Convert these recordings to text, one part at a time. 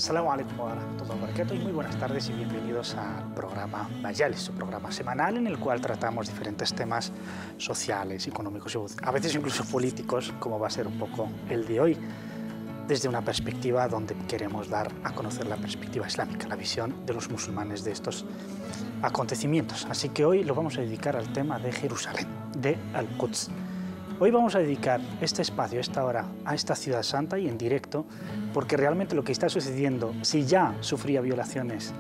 Assalamu alaikum wa rahmatullahi wa barakatuh y muy buenas tardes y bienvenidos al programa Majalis, su programa semanal en el cual tratamos diferentes temas sociales, económicos y a veces incluso políticos, como va a ser un poco el de hoy, desde una perspectiva donde queremos dar a conocer la perspectiva islámica, la visión de los musulmanes de estos acontecimientos. Así que hoy lo vamos a dedicar al tema de Jerusalén, de Al-Quds. Hoy vamos a dedicar este espacio, esta hora, a esta ciudad santa y en directo, porque realmente lo que está sucediendo, si ya sufría violaciones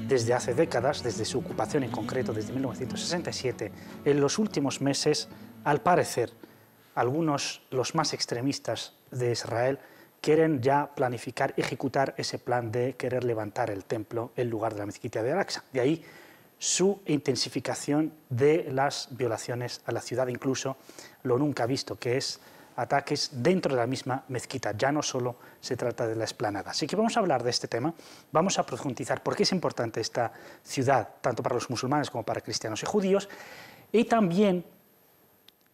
desde hace décadas, desde su ocupación en concreto, desde 1967, en los últimos meses, al parecer, algunos, los más extremistas de Israel, quieren ya planificar, ejecutar ese plan de querer levantar el templo en lugar de la mezquita de Al-Aqsa. De ahí su intensificación de las violaciones a la ciudad, incluso lo nunca visto, que es ataques dentro de la misma mezquita, ya no solo se trata de la explanada. Así que vamos a hablar de este tema, vamos a profundizar por qué es importante esta ciudad, tanto para los musulmanes como para cristianos y judíos, y también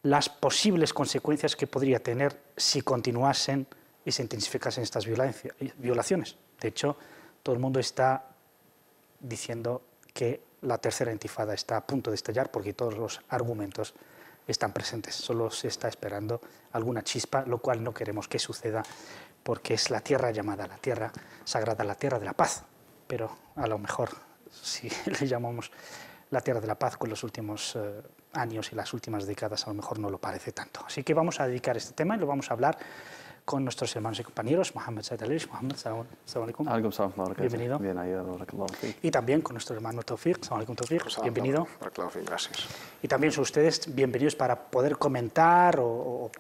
las posibles consecuencias que podría tener si continuasen y se intensificasen estas violaciones. De hecho, todo el mundo está diciendo que la tercera intifada está a punto de estallar porque todos los argumentos están presentes. Solo se está esperando alguna chispa, lo cual no queremos que suceda porque es la tierra llamada, la tierra sagrada, la tierra de la paz. Pero a lo mejor, si le llamamos la tierra de la paz con los últimos años y las últimas décadas, a lo mejor no lo parece tanto. Así que vamos a dedicar este tema y lo vamos a hablar con nuestros hermanos y compañeros, Mohamed Said Alish. Mohamed, salam alaikum. Bienvenido. Bien, barakallahu fiik. Y también con nuestro hermano Tawfiq. Salam alaikum, Tawfiq. Bienvenido. Barakallahu fiik, gracias. Y también son ustedes bienvenidos para poder comentar o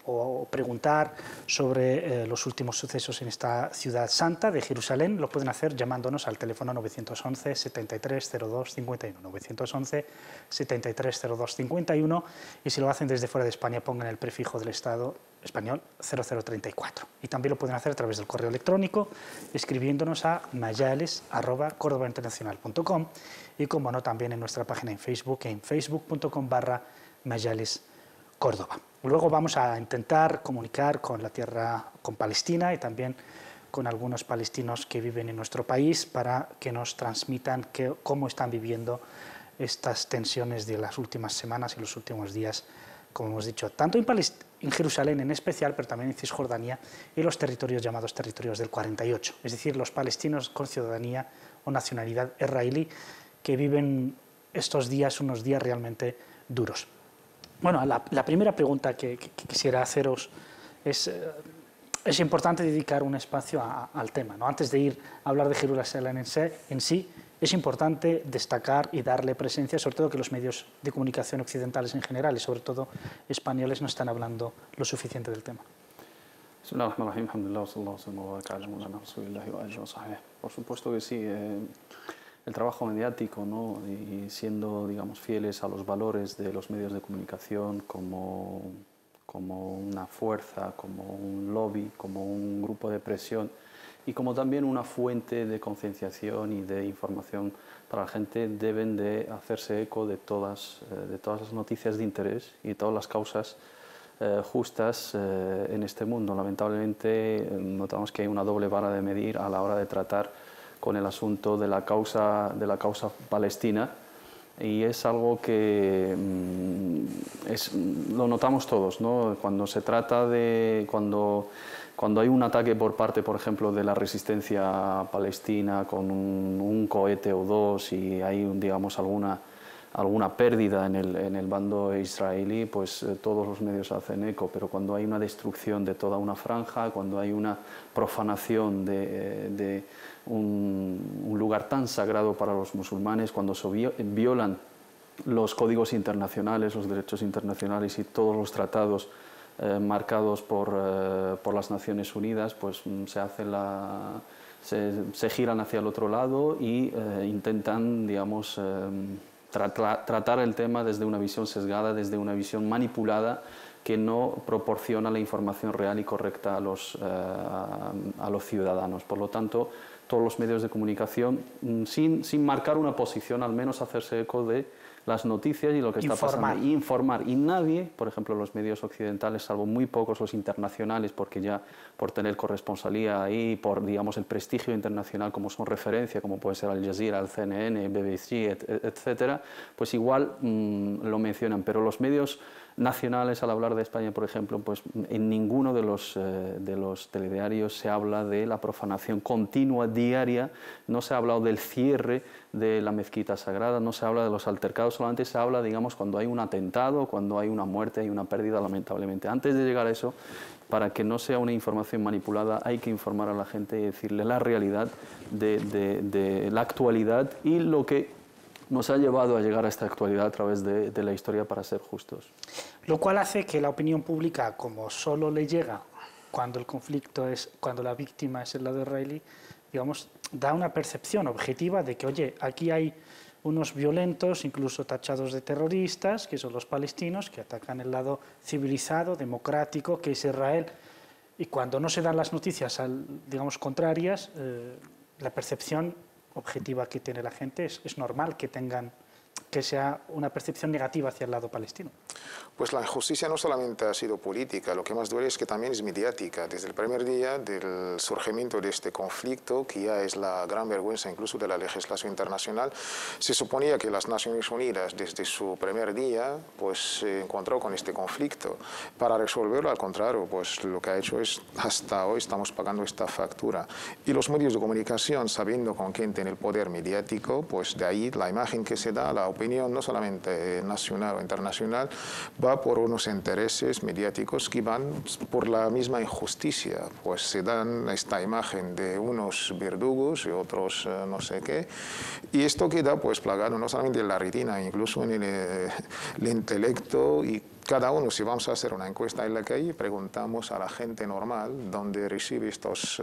preguntar sobre los últimos sucesos en esta ciudad santa de Jerusalén. Lo pueden hacer llamándonos al teléfono 911 73 02 51. 911 73 02 51. Y si lo hacen desde fuera de España, pongan el prefijo del Estado español 0034. Y también lo pueden hacer a través del correo electrónico escribiéndonos a majalis@cordobainternacional.com y como no también en nuestra página en Facebook en facebook.com/majalis-córdoba. Luego vamos a intentar comunicar con la tierra, con Palestina y también con algunos palestinos que viven en nuestro país para que nos transmitan cómo están viviendo estas tensiones de las últimas semanas y los últimos días, como hemos dicho, tanto en Jerusalén en especial, pero también en Cisjordania y los territorios llamados territorios del 48, es decir, los palestinos con ciudadanía o nacionalidad israelí que viven estos días, unos días realmente duros. Bueno, la primera pregunta que quisiera haceros es importante dedicar un espacio al tema, ¿no? Antes de ir a hablar de Jerusalén en sí, es importante destacar y darle presencia, sobre todo que los medios de comunicación occidentales en general y sobre todo españoles no están hablando lo suficiente del tema. Por supuesto que sí, el trabajo mediático, ¿no? Y siendo, digamos, fieles a los valores de los medios de comunicación como una fuerza, como un lobby, como un grupo de presión, y como también una fuente de concienciación y de información para la gente, deben de hacerse eco de todas las noticias de interés y todas las causas justas en este mundo. Lamentablemente notamos que hay una doble vara de medir a la hora de tratar con el asunto de la causa palestina, y es algo que lo notamos todos, ¿no? Cuando se trata de cuando hay un ataque por parte, por ejemplo, de la resistencia palestina con un cohete o dos y hay, digamos, alguna pérdida en el bando israelí, pues todos los medios hacen eco. Pero cuando hay una destrucción de toda una franja, cuando hay una profanación de un lugar tan sagrado para los musulmanes, cuando se violan los códigos internacionales, los derechos internacionales y todos los tratados marcados por las Naciones Unidas, pues se giran hacia el otro lado y intentan, digamos, tratar el tema desde una visión sesgada, desde una visión manipulada, que no proporciona la información real y correcta a los ciudadanos. Por lo tanto, todos los medios de comunicación, sin marcar una posición, al menos hacerse eco de las noticias y lo que está pasando. Informar. Y nadie, por ejemplo, los medios occidentales, salvo muy pocos los internacionales, porque ya por tener corresponsalía ahí, por, digamos, el prestigio internacional como son referencia, como puede ser Al Jazeera, el CNN, BBC, etcétera, pues igual lo mencionan. Pero los medios nacionales, al hablar de España, por ejemplo, pues en ninguno de los telediarios se habla de la profanación continua, diaria, no se ha hablado del cierre de la mezquita sagrada, no se habla de los altercados, solamente se habla, digamos, cuando hay un atentado, cuando hay una muerte, hay una pérdida, lamentablemente. Antes de llegar a eso, para que no sea una información manipulada, hay que informar a la gente y decirle la realidad de la actualidad y lo que nos ha llevado a llegar a esta actualidad a través de la historia, para ser justos. Lo cual hace que la opinión pública, como solo le llega cuando el conflicto cuando la víctima es el lado israelí, digamos, da una percepción objetiva de que, oye, aquí hay unos violentos, incluso tachados de terroristas, que son los palestinos, que atacan el lado civilizado, democrático, que es Israel. Y cuando no se dan las noticias, digamos, contrarias, la percepción objetiva que tiene la gente es normal que sea una percepción negativa hacia el lado palestino. Pues la injusticia no solamente ha sido política, lo que más duele es que también es mediática. Desde el primer día del surgimiento de este conflicto, que ya es la gran vergüenza incluso de la legislación internacional, se suponía que las Naciones Unidas desde su primer día pues se encontró con este conflicto. Para resolverlo, al contrario, pues lo que ha hecho es, hasta hoy estamos pagando esta factura. Y los medios de comunicación, sabiendo con quién tiene el poder mediático, pues de ahí la imagen que se da, la opinión no solamente nacional o internacional, va por unos intereses mediáticos que van por la misma injusticia. Pues se dan esta imagen de unos verdugos y otros no sé qué, y esto queda pues plagado no solamente en la retina, incluso en el intelecto. Y cada uno, si vamos a hacer una encuesta en la calle, preguntamos a la gente normal donde recibe estos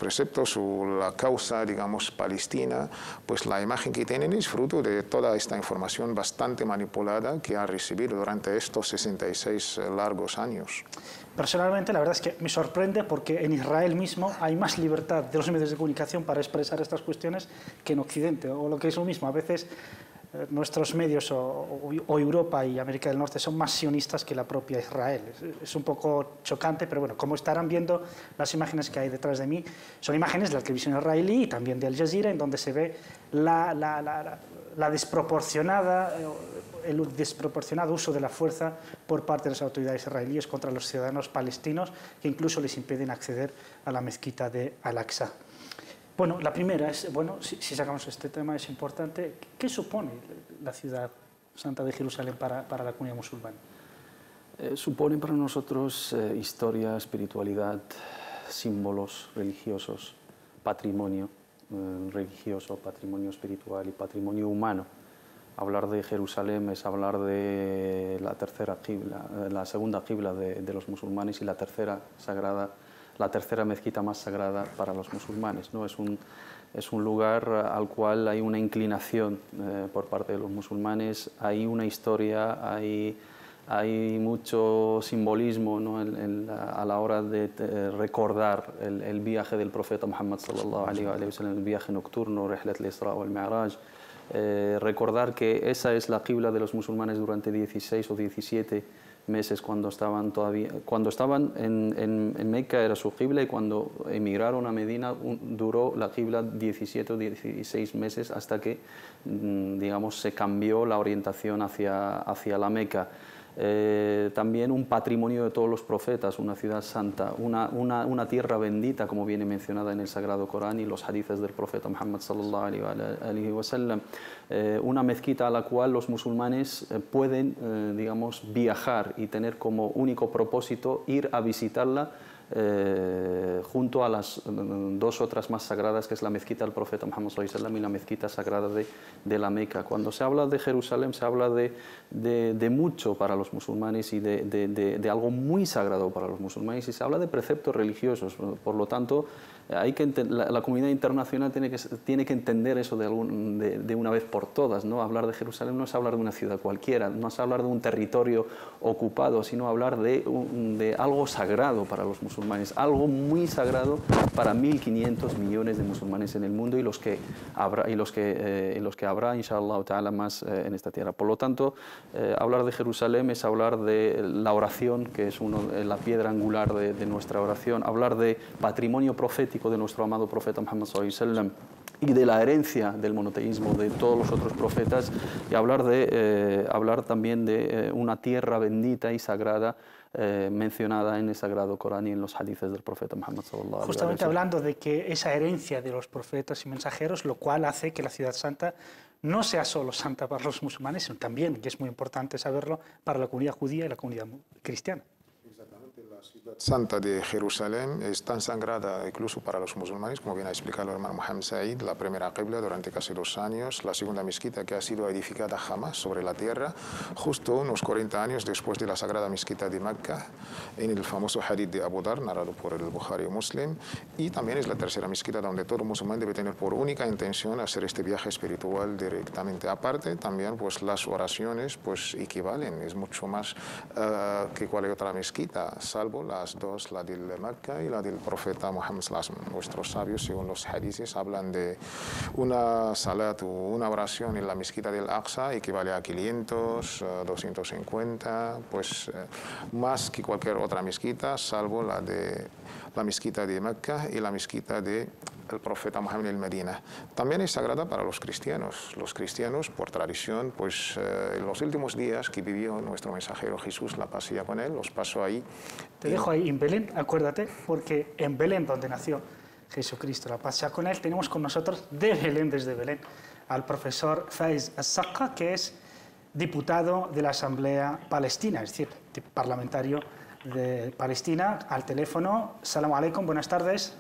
preceptos o la causa, digamos, palestina, pues la imagen que tienen es fruto de toda esta información bastante manipulada que han recibido durante estos 66 largos años. Personalmente, la verdad es que me sorprende porque en Israel mismo hay más libertad de los medios de comunicación para expresar estas cuestiones que en Occidente, o lo que es lo mismo, a veces nuestros medios o Europa y América del Norte son más sionistas que la propia Israel. Es un poco chocante, pero bueno, como estarán viendo las imágenes que hay detrás de mí, son imágenes de la televisión israelí y también de Al Jazeera, en donde se ve el desproporcionado uso de la fuerza por parte de las autoridades israelíes contra los ciudadanos palestinos, que incluso les impiden acceder a la mezquita de Al-Aqsa. Bueno, la primera es, bueno, si sacamos este tema es importante, ¿qué supone la ciudad santa de Jerusalén para la comunidad musulmana? Supone para nosotros historia, espiritualidad, símbolos religiosos, patrimonio religioso, patrimonio espiritual y patrimonio humano. Hablar de Jerusalén es hablar de la tercera qibla, la segunda qibla de los musulmanes y la tercera mezquita más sagrada para los musulmanes, ¿no? Es un lugar al cual hay una inclinación por parte de los musulmanes, hay una historia, hay mucho simbolismo, ¿no? A la hora de recordar el viaje del profeta Muhammad sallallahu alaihi wa sallam, el viaje nocturno, Rihlat al-Isra wal Mi'raj. Recordar que esa es la qibla de los musulmanes durante 16 o 17 meses cuando estaban en Meca era su qibla, y cuando emigraron a Medina duró la qibla 17 o 16 meses hasta que digamos se cambió la orientación hacia la Meca. También un patrimonio de todos los profetas, una ciudad santa, una tierra bendita, como viene mencionada en el Sagrado Corán y los hadices del profeta Muhammad sallallahu alaihi wa sallam, una mezquita a la cual los musulmanes pueden digamos, viajar y tener como único propósito ir a visitarla, junto a las dos otras más sagradas, que es la mezquita del profeta Muhammad sallallahu alaihi wa sallam y la mezquita sagrada de la Meca. Cuando se habla de Jerusalén se habla de mucho para los musulmanes y de algo muy sagrado para los musulmanes, y se habla de preceptos religiosos. Por lo tanto, la comunidad internacional tiene que entender eso de una vez por todas, ¿no? Hablar de Jerusalén no es hablar de una ciudad cualquiera, no es hablar de un territorio ocupado, sino hablar de algo sagrado para los musulmanes. musulmanes, algo muy sagrado para 1.500 millones de musulmanes en el mundo y los que habrá, inshallah ta'ala, más en esta tierra. Por lo tanto, hablar de Jerusalén es hablar de la oración, que es la piedra angular de nuestra oración, hablar de patrimonio profético de nuestro amado profeta Muhammad sallallahu alaihi wasallam, y de la herencia del monoteísmo de todos los otros profetas, y hablar también de una tierra bendita y sagrada mencionada en el Sagrado Corán y en los hadices del profeta Muhammad sallallahu alaihi wasallam. Justamente hablando de que esa herencia de los profetas y mensajeros, lo cual hace que la ciudad santa no sea solo santa para los musulmanes, sino también, y es muy importante saberlo, para la comunidad judía y la comunidad cristiana. La ciudad santa de Jerusalén es tan sagrada incluso para los musulmanes, como bien ha explicado el hermano Mohammed Said, la primera qibla durante casi 2 años, la segunda mezquita que ha sido edificada jamás sobre la tierra, justo unos 40 años después de la sagrada mezquita de Mecca, en el famoso hadith de Abu Dhar, narrado por el Bukhari y Muslim, y también es la tercera mezquita donde todo musulmán debe tener por única intención hacer este viaje espiritual directamente. Aparte, también pues las oraciones pues equivalen, es mucho más que cualquier otra mezquita, salvo las dos, la del Mecca y la del profeta Muhammad sallallahu alaihi wasallam. Nuestros sabios, según los hadices, hablan de una salat o una oración en la mezquita del Aqsa equivale a 500, 250, pues más que cualquier otra mezquita, salvo la mezquita de Mecca y la mezquita del profeta Muhammad en Medina. También es sagrada para los cristianos. Los cristianos, por tradición, pues en los últimos días que vivió nuestro mensajero Jesús, la pasía con él, los pasó ahí. Te dejo ahí en Belén, acuérdate, porque en Belén, donde nació Jesucristo, la pasea con él, tenemos con nosotros de Belén, desde Belén, al profesor Faiz As-Saqqa, que es diputado de la Asamblea Palestina, es decir, parlamentario de Palestina, al teléfono. Salam aleikum, buenas tardes.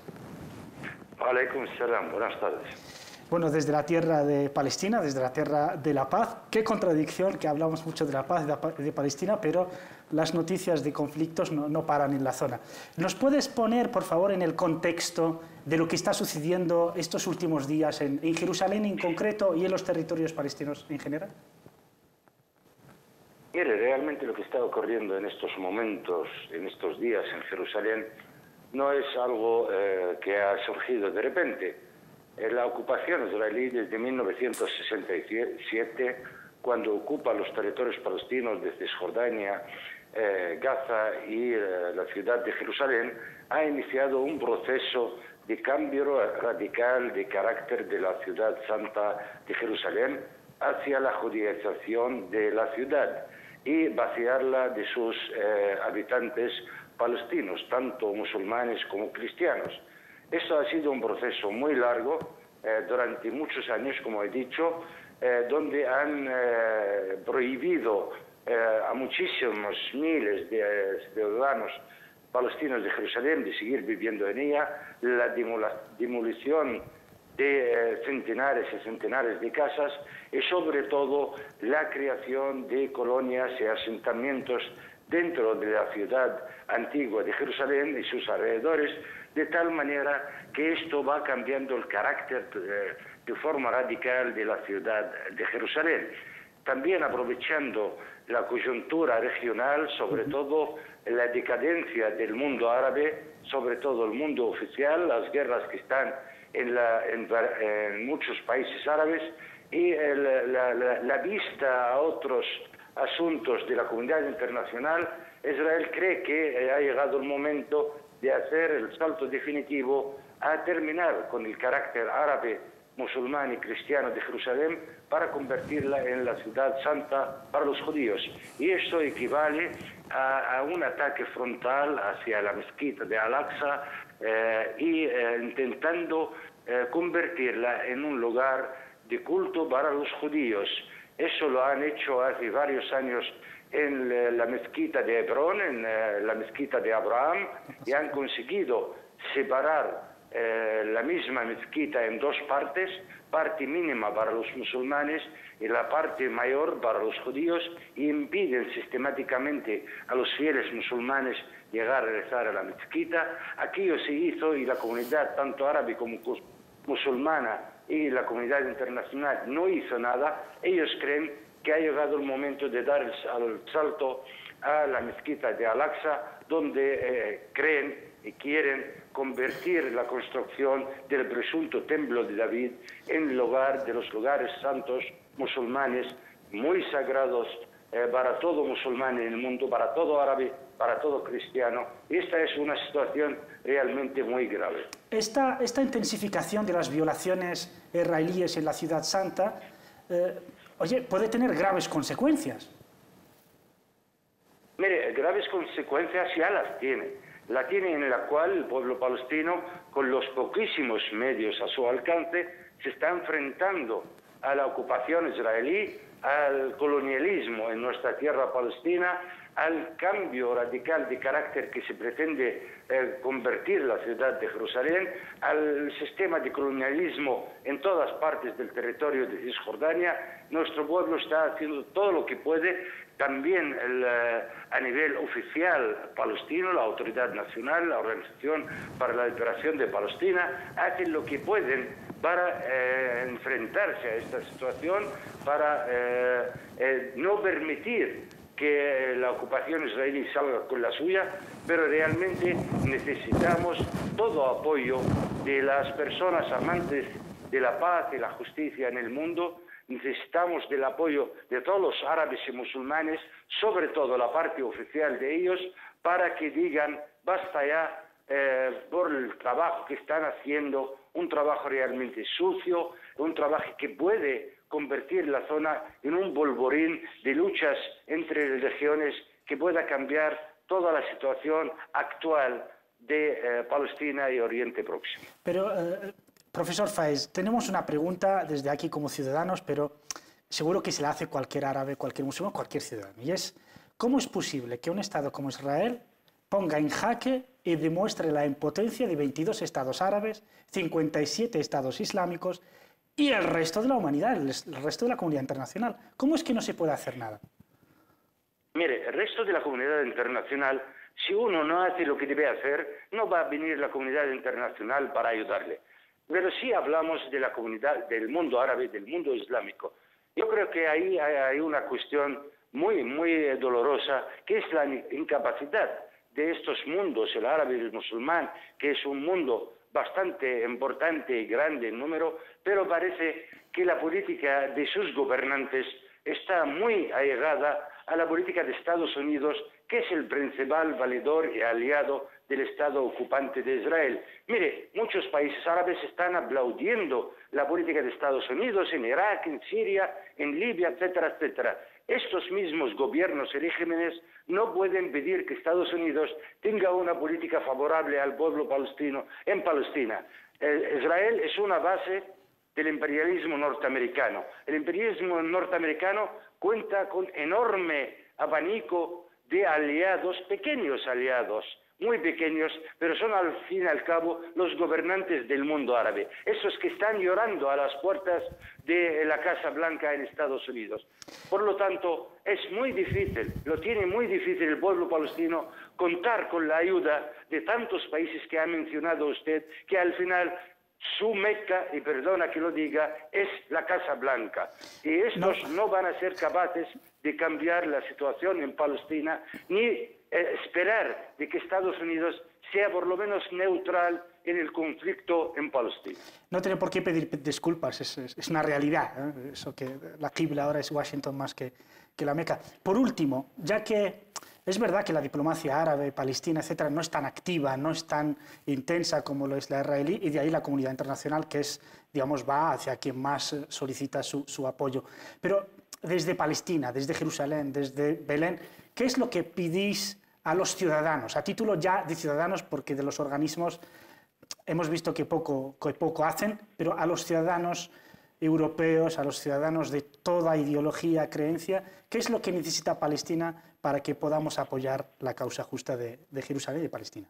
Aleikum salam, buenas tardes. Bueno, desde la tierra de Palestina, desde la tierra de la paz, qué contradicción que hablamos mucho de la paz de Palestina, pero las noticias de conflictos no paran en la zona. ¿Nos puedes poner, por favor, en el contexto de lo que está sucediendo estos últimos días en Jerusalén en concreto y en los territorios palestinos en general? Mire, realmente lo que está ocurriendo en estos momentos, en estos días en Jerusalén, no es algo que ha surgido de repente. La ocupación israelí desde 1967, cuando ocupa los territorios palestinos de Cisjordania, Gaza y la ciudad de Jerusalén, ha iniciado un proceso de cambio radical de carácter de la ciudad santa de Jerusalén hacia la judaización de la ciudad y vaciarla de sus habitantes palestinos, tanto musulmanes como cristianos. Esto ha sido un proceso muy largo, durante muchos años, como he dicho, donde han prohibido a muchísimos miles de ciudadanos palestinos de Jerusalén de seguir viviendo en ella, la demolición de centenares y centenares de casas y sobre todo la creación de colonias y asentamientos dentro de la ciudad antigua de Jerusalén y sus alrededores, de tal manera que esto va cambiando el carácter de forma radical de la ciudad de Jerusalén. También aprovechando la coyuntura regional, sobre todo la decadencia del mundo árabe, sobre todo el mundo oficial, las guerras que están en muchos países árabes y la vista a otros asuntos de la comunidad internacional, Israel cree que ha llegado el momento de hacer el salto definitivo a terminar con el carácter árabe, musulmán y cristiano de Jerusalén para convertirla en la ciudad santa para los judíos. Y esto equivale a un ataque frontal hacia la mezquita de Al-Aqsa intentando convertirla en un lugar de culto para los judíos. Eso lo han hecho hace varios años en la mezquita de Hebrón, en la mezquita de Abraham, y han conseguido separar la misma mezquita en dos partes, parte mínima para los musulmanes y la parte mayor para los judíos, y impiden sistemáticamente a los fieles musulmanes llegar a rezar a la mezquita. Aquello se hizo y la comunidad, tanto árabe como musulmana, y la comunidad internacional no hizo nada. Ellos creen que ha llegado el momento de dar el salto a la mezquita de Al-Aqsa, donde creen y quieren convertir la construcción del presunto templo de David en lugar de los lugares santos musulmanes muy sagrados para todo musulmán en el mundo, para todo árabe, para todo cristiano. Esta es una situación realmente muy grave. Esta intensificación de las violaciones israelíes en la Ciudad Santa, puede tener graves consecuencias. Mire, graves consecuencias ya las tiene. La tiene en la cual el pueblo palestino, con los poquísimos medios a su alcance, se está enfrentando a la ocupación israelí, al colonialismo en nuestra tierra palestina, al cambio radical de carácter que se pretende convertir la ciudad de Jerusalén, al sistema de colonialismo en todas partes del territorio de Cisjordania. Nuestro pueblo está haciendo todo lo que puede, también a nivel oficial palestino, la Autoridad Nacional, la Organización para la Liberación de Palestina, hacen lo que pueden para enfrentarse a esta situación, para no permitir que la ocupación israelí salga con la suya, pero realmente necesitamos todo apoyo de las personas amantes de la paz y la justicia en el mundo. Necesitamos del apoyo de todos los árabes y musulmanes, sobre todo la parte oficial de ellos, para que digan basta ya por el trabajo que están haciendo, un trabajo realmente sucio, un trabajo que puede convertir la zona en un polvorín de luchas entre regiones que pueda cambiar toda la situación actual de Palestina y Oriente Próximo. Pero, profesor Faiz, tenemos una pregunta desde aquí como ciudadanos, pero seguro que se la hace cualquier árabe, cualquier musulmán, cualquier ciudadano. Y es, ¿cómo es posible que un Estado como Israel ponga en jaque y demuestre la impotencia de 22 estados árabes, 57 estados islámicos y el resto de la humanidad, el resto de la comunidad internacional? ¿Cómo es que no se puede hacer nada? Mire, el resto de la comunidad internacional, si uno no hace lo que debe hacer, no va a venir la comunidad internacional para ayudarle. Pero si hablamos de la comunidad, del mundo árabe, del mundo islámico, yo creo que ahí hay una cuestión muy, muy dolorosa, que es la incapacidad de estos mundos, el árabe y el musulmán, que es un mundo bastante importante y grande en número, pero parece que la política de sus gobernantes está muy allegada a la política de Estados Unidos, que es el principal valedor y aliado del Estado ocupante de Israel. Mire, muchos países árabes están aplaudiendo la política de Estados Unidos en Irak, en Siria, en Libia, etcétera, etcétera. Estos mismos gobiernos y regímenes no pueden pedir que Estados Unidos tenga una política favorable al pueblo palestino en Palestina. Israel es una base del imperialismo norteamericano. El imperialismo norteamericano cuenta con enorme abanico de aliados, pequeños aliados, muy pequeños, pero son al fin y al cabo los gobernantes del mundo árabe, esos que están llorando a las puertas de la Casa Blanca en Estados Unidos. Por lo tanto, es muy difícil, lo tiene muy difícil el pueblo palestino contar con la ayuda de tantos países que ha mencionado usted, que al final su Meca, y perdona que lo diga, es la Casa Blanca. Y estos no van a ser capaces de cambiar la situación en Palestina, ni esperar de que Estados Unidos sea por lo menos neutral en el conflicto en Palestina. No tiene por qué pedir disculpas, es una realidad, ¿eh? Eso que la qibla ahora es Washington más que la Meca. Por último, ya que es verdad que la diplomacia árabe, palestina, etcétera, no es tan activa, no es tan intensa como lo es la israelí, y de ahí la comunidad internacional, que es, digamos, va hacia quien más solicita su apoyo. Pero desde Palestina, desde Jerusalén, desde Belén, ¿qué es lo que pedís a los ciudadanos? A título ya de ciudadanos, porque de los organismos hemos visto que poco hacen, pero a los ciudadanos europeos, a los ciudadanos de toda ideología, creencia, ¿qué es lo que necesita Palestina para que podamos apoyar la causa justa de Jerusalén y de Palestina?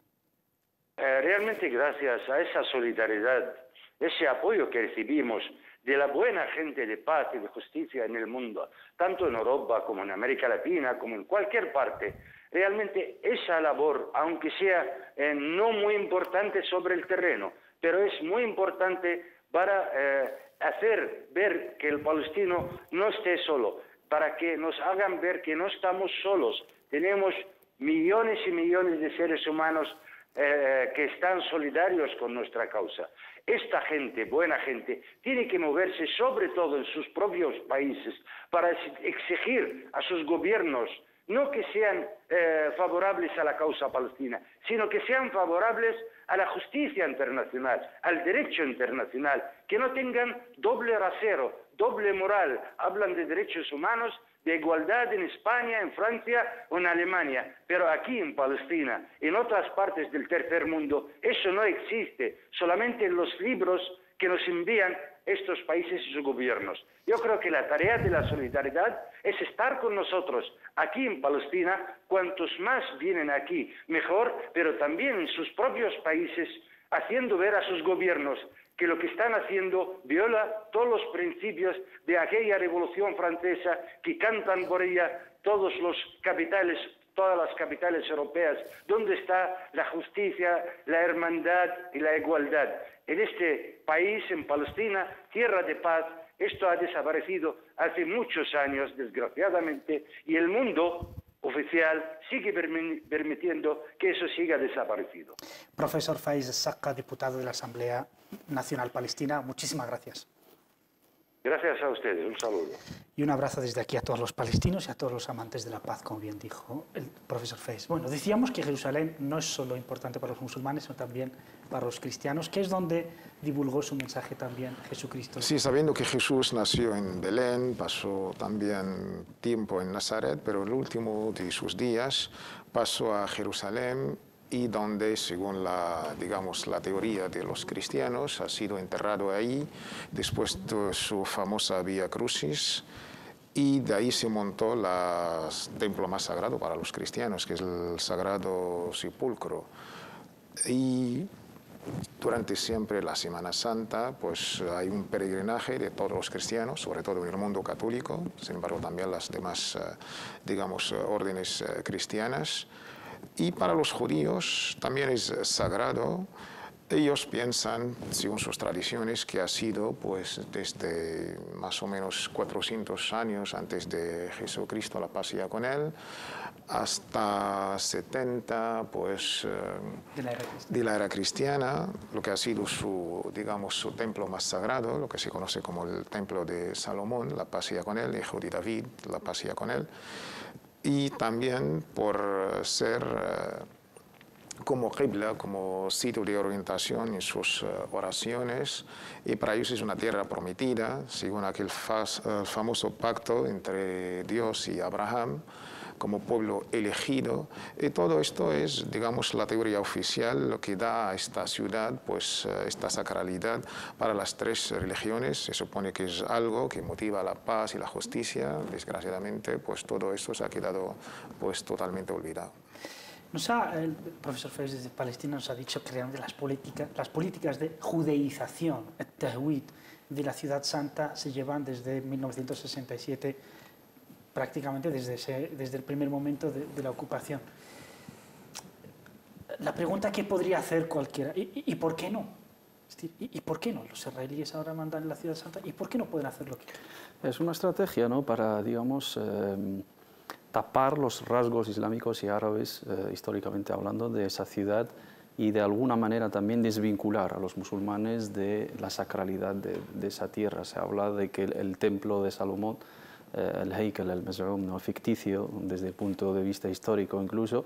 Realmente gracias a esa solidaridad, ese apoyo que recibimos de la buena gente de paz y de justicia en el mundo, tanto en Europa como en América Latina, como en cualquier parte, realmente esa labor, aunque sea no muy importante sobre el terreno, pero es muy importante para hacer ver que el palestino no esté solo, para que nos hagan ver que no estamos solos. Tenemos millones y millones de seres humanos que están solidarios con nuestra causa. Esta gente, buena gente, tiene que moverse sobre todo en sus propios países para exigir a sus gobiernos no que sean favorables a la causa palestina, sino que sean favorables a la justicia internacional, al derecho internacional, que no tengan doble rasero, doble moral. Hablan de derechos humanos, de igualdad en España, en Francia o en Alemania, pero aquí en Palestina, en otras partes del tercer mundo, eso no existe, solamente en los libros que nos envían estos países y sus gobiernos. Yo creo que la tarea de la solidaridad es estar con nosotros aquí en Palestina, cuantos más vienen aquí, mejor, pero también en sus propios países, haciendo ver a sus gobiernos que lo que están haciendo viola todos los principios de aquella Revolución Francesa que cantan por ella todos los capitales, todas las capitales europeas, donde está la justicia, la hermandad y la igualdad. En este país, en Palestina, tierra de paz, esto ha desaparecido hace muchos años, desgraciadamente, y el mundo oficial sigue permitiendo que eso siga desaparecido. Profesor Faiz Sakka, diputado de la Asamblea Nacional Palestina, muchísimas gracias. Gracias a ustedes, un saludo. Y un abrazo desde aquí a todos los palestinos y a todos los amantes de la paz, como bien dijo el profesor Faiz. Bueno, decíamos que Jerusalén no es solo importante para los musulmanes, sino también para los cristianos, que es donde divulgó su mensaje también Jesucristo. Sí, sabiendo que Jesús nació en Belén, pasó también tiempo en Nazaret, pero el último de sus días pasó a Jerusalén, y donde, según la teoría de los cristianos, ha sido enterrado ahí después de su famosa Vía Crucis, y de ahí se montó el templo más sagrado para los cristianos, que es el Sagrado Sepulcro. Y durante siempre la Semana Santa, pues hay un peregrinaje de todos los cristianos, sobre todo en el mundo católico, sin embargo también las demás, órdenes cristianas. Y para los judíos también es sagrado. Ellos piensan, según sus tradiciones, que ha sido pues, desde más o menos 400 años antes de Jesucristo, la paz sea con él, hasta 70 pues, de la era cristiana, lo que ha sido su templo más sagrado, lo que se conoce como el templo de Salomón, la paz sea con él, hijo de David, la paz sea con él. Y también por ser como qibla, como sitio de orientación en sus oraciones, y para ellos es una tierra prometida, según aquel famoso pacto entre Dios y Abraham, como pueblo elegido. Y todo esto es, la teoría oficial, lo que da a esta ciudad, pues, esta sacralidad para las tres religiones. Se supone que es algo que motiva la paz y la justicia. Desgraciadamente, pues todo esto se ha quedado pues, totalmente olvidado. El profesor Faiz desde Palestina nos ha dicho que realmente las políticas de judeización, el tahwid, de la Ciudad Santa se llevan desde 1967, prácticamente desde el primer momento de la ocupación. La pregunta que podría hacer cualquiera, ¿y por qué no? Es decir, ¿y por qué no? Los israelíes ahora mandan en la Ciudad Santa, ¿y por qué no pueden hacer lo que quieren? Es una estrategia, ¿no?, para, tapar los rasgos islámicos y árabes, históricamente hablando, de esa ciudad, y de alguna manera también desvincular a los musulmanes de la sacralidad de esa tierra. Se habla de que el templo de Salomón, el Heikel, el Mez'um, ¿no?, ficticio desde el punto de vista histórico incluso,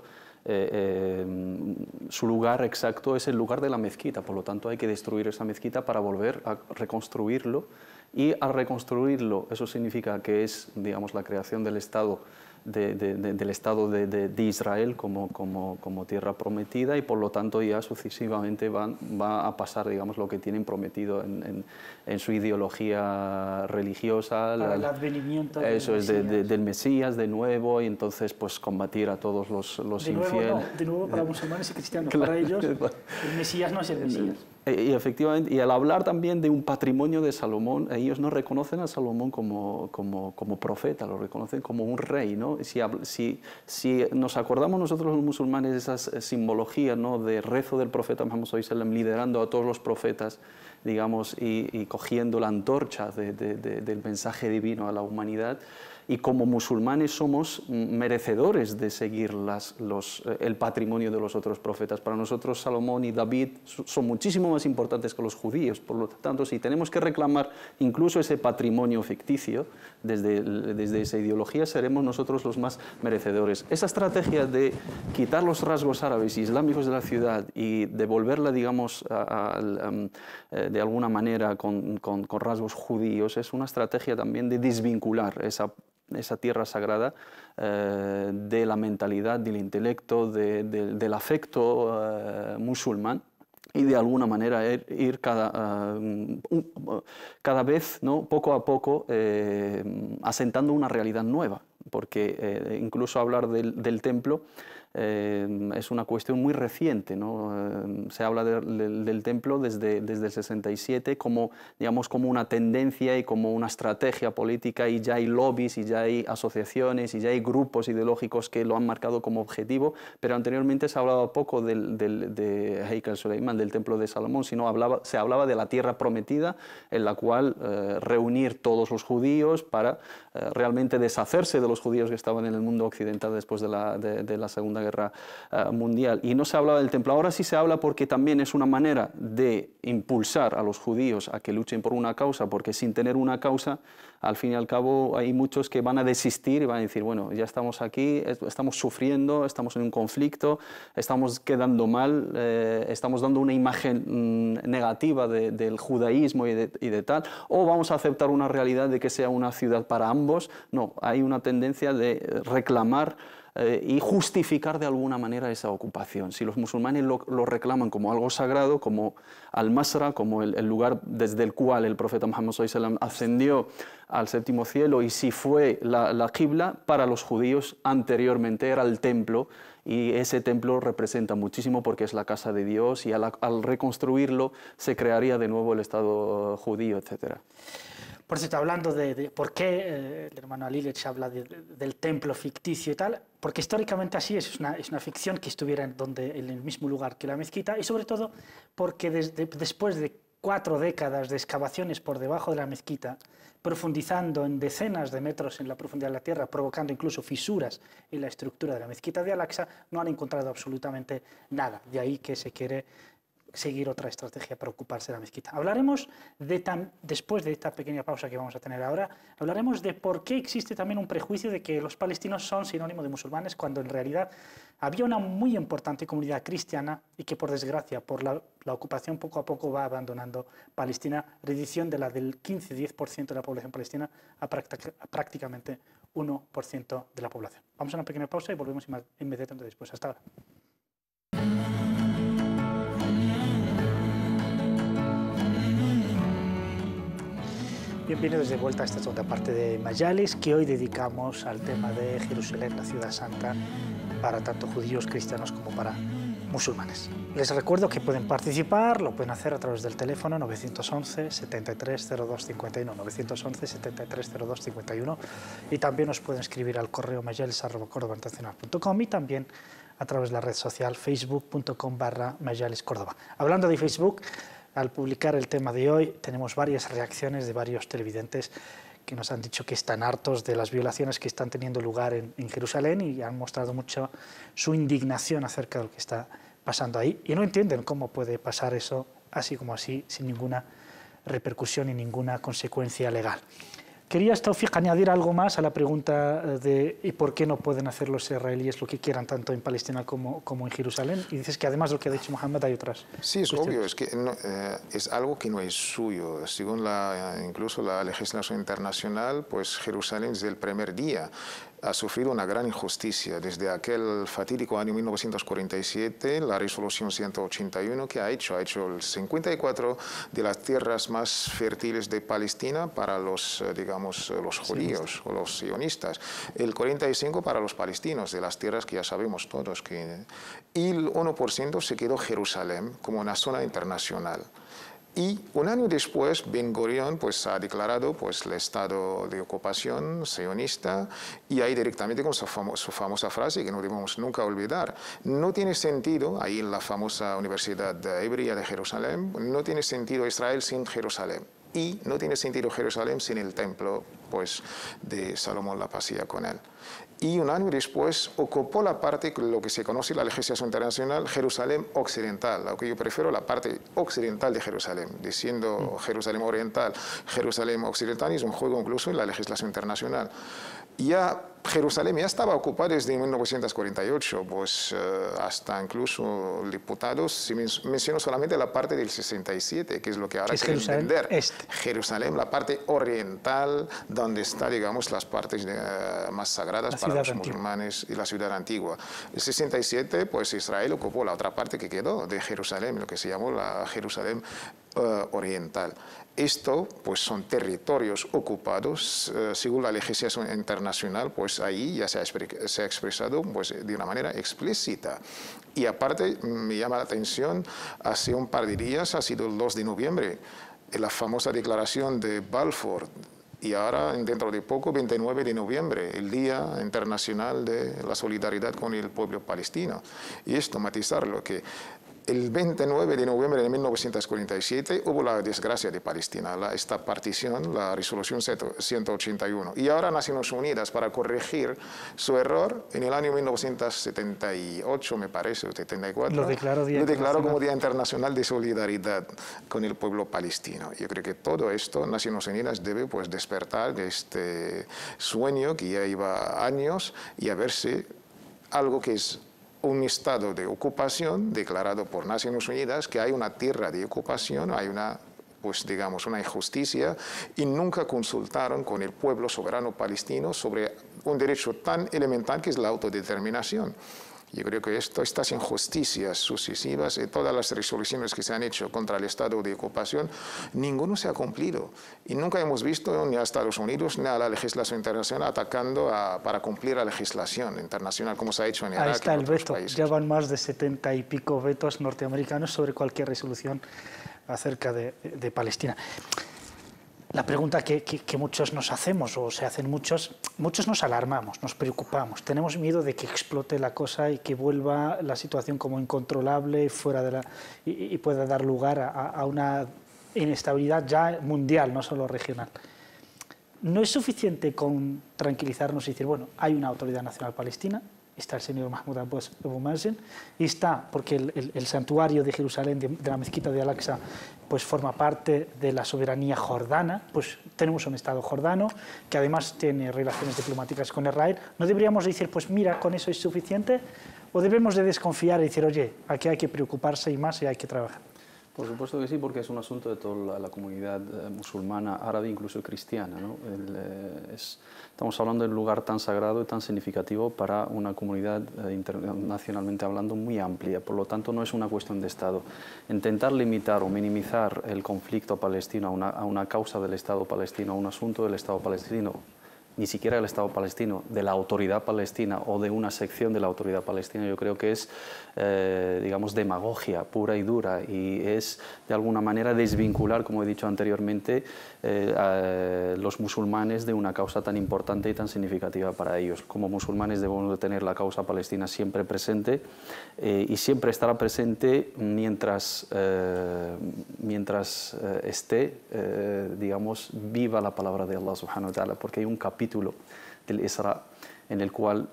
su lugar exacto es el lugar de la mezquita, por lo tanto hay que destruir esa mezquita para volver a reconstruirlo, y al reconstruirlo eso significa que es, la creación del Estado del Estado de Israel como tierra prometida, y por lo tanto ya sucesivamente va a pasar, lo que tienen prometido en su ideología religiosa. Para el advenimiento del Mesías de nuevo, y entonces pues combatir a todos los infieles. De nuevo para musulmanes y cristianos, claro. Para ellos el Mesías no es el Mesías. Y efectivamente, y al hablar también de un patrimonio de Salomón, ellos no reconocen a Salomón como profeta, lo reconocen como un rey, ¿no? Si nos acordamos nosotros los musulmanes de esa simbología, ¿no?, de rezo del profeta Muhammad sallallahu alaihi wasallam, liderando a todos los profetas, y cogiendo la antorcha del mensaje divino a la humanidad, y como musulmanes somos merecedores de seguir el patrimonio de los otros profetas. Para nosotros Salomón y David son muchísimo más importantes que los judíos, por lo tanto, si tenemos que reclamar incluso ese patrimonio ficticio desde esa ideología, seremos nosotros los más merecedores. Esa estrategia de quitar los rasgos árabes y islámicos de la ciudad y devolverla, digamos, de alguna manera con rasgos judíos, es una estrategia también de desvincular esa tierra sagrada de la mentalidad, del intelecto, del afecto musulmán, y de alguna manera ir cada vez, ¿no?, poco a poco asentando una realidad nueva, porque incluso hablar del templo es una cuestión muy reciente, ¿no? Se habla del templo desde el 67 como, digamos, como una tendencia y como una estrategia política, y ya hay lobbies y ya hay asociaciones y ya hay grupos ideológicos que lo han marcado como objetivo, pero anteriormente se hablaba poco de Heikal Suleiman, del templo de Salomón, sino se hablaba de la tierra prometida en la cual reunir todos los judíos para realmente deshacerse de los judíos que estaban en el mundo occidental después de la Segunda Guerra Mundial. Y no se hablaba del templo. Ahora sí se habla porque también es una manera de impulsar a los judíos a que luchen por una causa, porque sin tener una causa, al fin y al cabo, hay muchos que van a desistir y van a decir, bueno, ya estamos aquí, estamos sufriendo, estamos en un conflicto, estamos quedando mal, estamos dando una imagen negativa del judaísmo y de tal, o vamos a aceptar una realidad de que sea una ciudad para ambos. No, hay una tendencia de reclamar y justificar de alguna manera esa ocupación. Si los musulmanes lo reclaman como algo sagrado, como Al-Masra, como el lugar desde el cual el profeta Muhammad SAW ascendió al séptimo cielo, y si fue la qibla, para los judíos anteriormente era el templo, y ese templo representa muchísimo porque es la casa de Dios, y al reconstruirlo se crearía de nuevo el Estado judío, etc. Por cierto, hablando de por qué el hermano Alilich habla del templo ficticio y tal, porque históricamente así es una ficción que estuviera en el mismo lugar que la mezquita, y sobre todo porque después de 4 décadas de excavaciones por debajo de la mezquita, profundizando en decenas de metros en la profundidad de la tierra, provocando incluso fisuras en la estructura de la mezquita de Al-Aqsa, no han encontrado absolutamente nada. De ahí que se quiere seguir otra estrategia para ocuparse de la mezquita. Hablaremos después de esta pequeña pausa que vamos a tener ahora, hablaremos de por qué existe también un prejuicio de que los palestinos son sinónimo de musulmanes, cuando en realidad había una muy importante comunidad cristiana y que, por desgracia, por la ocupación poco a poco va abandonando Palestina, reducción del 15-10% de la población palestina a prácticamente 1% de la población. Vamos a una pequeña pausa y volvemos inmediatamente después. Hasta ahora. Bienvenidos de vuelta a esta segunda parte de Majalis, que hoy dedicamos al tema de Jerusalén, la ciudad santa, para tanto judíos, cristianos como para musulmanes. Les recuerdo que pueden participar, lo pueden hacer a través del teléfono 911 730251, 911 730251, y también nos pueden escribir al correo majalis@cordobainternacional.com, y también a través de la red social facebook.com/majaliscórdoba. Hablando de Facebook, al publicar el tema de hoy, tenemos varias reacciones de varios televidentes que nos han dicho que están hartos de las violaciones que están teniendo lugar en Jerusalén, y han mostrado mucho su indignación acerca de lo que está pasando ahí, y no entienden cómo puede pasar eso así como así, sin ninguna repercusión y ninguna consecuencia legal. ¿Querías, Taufik, añadir algo más a la pregunta de ¿y por qué no pueden hacer los israelíes lo que quieran tanto en Palestina como en Jerusalén? Y dices que además de lo que ha dicho Mohammed hay otras. Sí, es obvio, es que es algo que no es suyo. Según incluso la legislación internacional, pues Jerusalén desde el primer día ha sufrido una gran injusticia. Desde aquel fatídico año 1947, la resolución 181 que ha hecho el 54 de las tierras más fértiles de Palestina para los, digamos, los judíos o los sionistas, el 45 para los palestinos, de las tierras que ya sabemos todos, y el 1% se quedó Jerusalén como una zona internacional. Y un año después, Ben Gurion pues, ha declarado pues, el estado de ocupación sionista, y ahí directamente con su famosa frase que no debemos nunca olvidar: no tiene sentido, ahí en la famosa Universidad Hebrea de Jerusalén, no tiene sentido Israel sin Jerusalén, y no tiene sentido Jerusalén sin el templo pues, de Salomón la Pasía con él. Y un año después ocupó la parte, lo que se conoce en la legislación internacional, Jerusalén occidental, aunque yo prefiero la parte occidental de Jerusalén, diciendo Jerusalén oriental, Jerusalén occidental es un juego incluso en la legislación internacional. Ya Jerusalén ya estaba ocupada desde 1948, pues hasta incluso diputados, si menciono solamente la parte del 67, que es lo que ahora quieren vender. Jerusalén, la parte oriental, donde está, digamos, las partes más sagradas para los musulmanes y la ciudad antigua. El 67, pues Israel ocupó la otra parte que quedó de Jerusalén, lo que se llamó la Jerusalén oriental. Esto, pues, son territorios ocupados según la legislación internacional, pues ahí ya se ha expresado, pues, de una manera explícita. Y aparte, me llama la atención, hace un par de días, ha sido el 2 de noviembre, la famosa declaración de Balfour, y ahora, dentro de poco, 29 de noviembre, el Día Internacional de la Solidaridad con el Pueblo Palestino. Y esto, matizarlo, que el 29 de noviembre de 1947 hubo la desgracia de Palestina, esta partición, la resolución 181. Y ahora Naciones Unidas, para corregir su error, en el año 1978, me parece, o 74, lo declaró como Día Internacional de Solidaridad con el pueblo palestino. Yo creo que todo esto, Naciones Unidas debe, pues, despertar de este sueño que ya lleva años y a ver si algo que es un estado de ocupación declarado por Naciones Unidas, que hay una tierra de ocupación, hay una, pues, digamos, una injusticia, y nunca consultaron con el pueblo soberano palestino sobre un derecho tan elemental que es la autodeterminación. Yo creo que estas injusticias sucesivas y todas las resoluciones que se han hecho contra el estado de ocupación, ninguno se ha cumplido. Y nunca hemos visto ni a Estados Unidos ni a la legislación internacional atacando para cumplir la legislación internacional, como se ha hecho en Irak. Ahí está el veto. países. Ya van más de 70 y pico vetos norteamericanos sobre cualquier resolución acerca de Palestina. La pregunta que muchos nos hacemos, o se hacen muchos nos alarmamos, nos preocupamos, tenemos miedo de que explote la cosa y que vuelva la situación como incontrolable y pueda dar lugar a una inestabilidad ya mundial, no solo regional. No es suficiente con tranquilizarnos y decir, bueno, hay una autoridad nacional palestina, está el señor Mahmoud Abu Mazen, y está, porque el santuario de Jerusalén, de la mezquita de Al-Aqsa, pues forma parte de la soberanía jordana, pues tenemos un Estado jordano que además tiene relaciones diplomáticas con Israel. ¿No deberíamos decir, pues mira, con eso es suficiente? ¿O debemos de desconfiar y decir, oye, aquí hay que preocuparse y más y hay que trabajar? Por supuesto que sí, porque es un asunto de toda la comunidad musulmana, árabe, incluso cristiana, ¿no? Estamos hablando de un lugar tan sagrado y tan significativo para una comunidad internacionalmente hablando muy amplia, por lo tanto no es una cuestión de Estado. Intentar limitar o minimizar el conflicto palestino a una causa del Estado palestino, a un asunto del Estado palestino, ni siquiera del Estado palestino, de la autoridad palestina o de una sección de la autoridad palestina, yo creo que es, digamos, demagogia pura y dura, y es de alguna manera desvincular, como he dicho anteriormente, a los musulmanes de una causa tan importante y tan significativa para ellos. Como musulmanes debemos de tener la causa palestina siempre presente y siempre estará presente mientras esté, digamos, viva la palabra de Allah subhanahu wa ta'ala, porque hay un capítulo del Isra en el cual